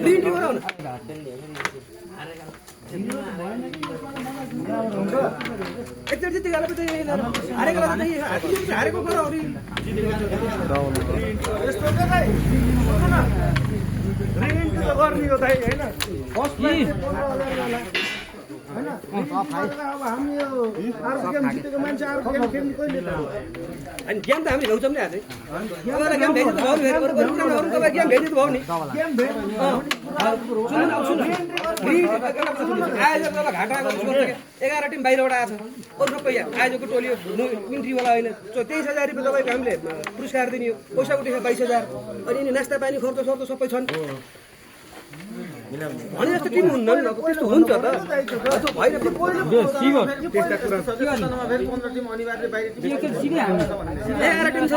re-entry गराउ न एकचोटि त्यो गाला चाहिँ हारेको हारेको गराउ नि यस्तो के भाइ रिएन्ट्री त गर्ने हो दाइ हैन फर्स्ट प्राइज 15000 हैन अब हामी यो अर्को गेम जितेको मान्छे अर्को गेम खेल्ने कहिले त अनि गेम त हामी ल्याउँछौँ नि आज तपाईँलाई गेम भेट्नु त भयो नि अरू तपाईँ गेम भेट्नु त भयो नि गेम भेट आयोजक घाटा 11 टिम बाहिरबाट आएको छ अरू सबै आयोजकको टोली इन्ट्रीवाला होइन 23000 रुपियाँ तपाईँको हामीले पुरस्कार दिने हो पैसा उठेको 22000 अनि यिनी नास्ता पानी खर्च सर्च सबै छन् भने जस्तो टिम हुन्न नि त्यस्तो हुन्छ त त्यो भएन त्यस्ता कुरा सदस्यमा फेरि 15 टिम अनिवार्य बाहिर टिम के सिधै हामी 11 टिम छ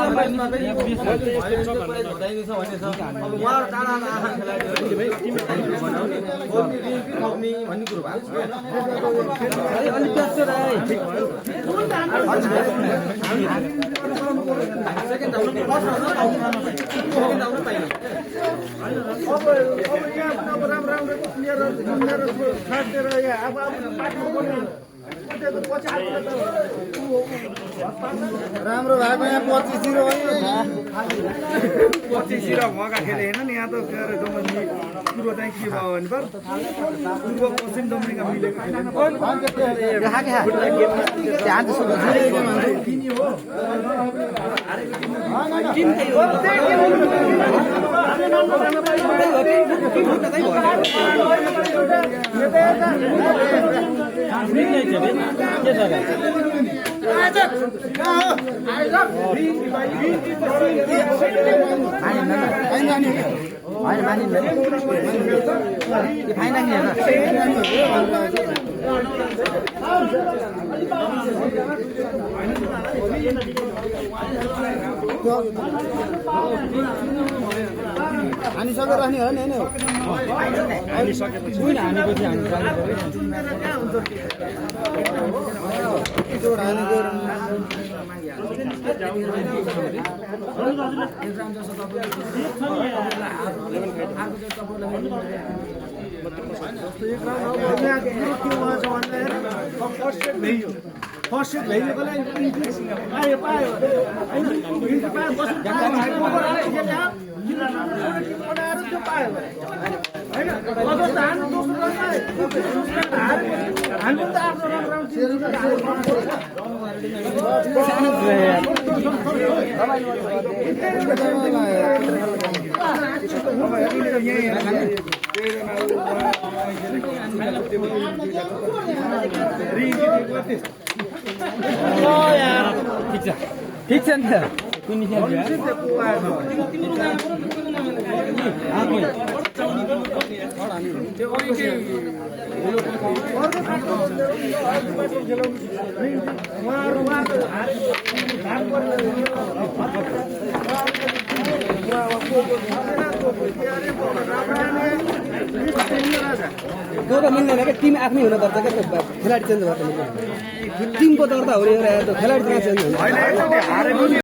अब उहाँ टाढा आँखा खेलाडी टिम बनाउने खप्ने भन्ने कुरो भएको छ अलि व्यस्त रहे सेकेन्ड आउनु पाइन अब यहाँ राम्रो प्लेयर छाडेर यहाँ अब राम्रो भएको यहाँ 25-0 25-0 भएका खेले होइन नि यहाँ त कुरो चाहिँ के भयो भने पूर्व पश्चिम डम्रिङमा मिलेको हानि सकेर राख्ने हो नि हानि सकेपछि हानेपछि फर्स्ट सेट भइदिएकोलाई पायो पायो ठीक छ नि कुन मिल्दैन क्या टिम आफ्नै हुनुपर्छ क्या खेलाडी चेन्ज गर्छ टिमको दर्ता हो खेलाडी चेन्ज हुन्छ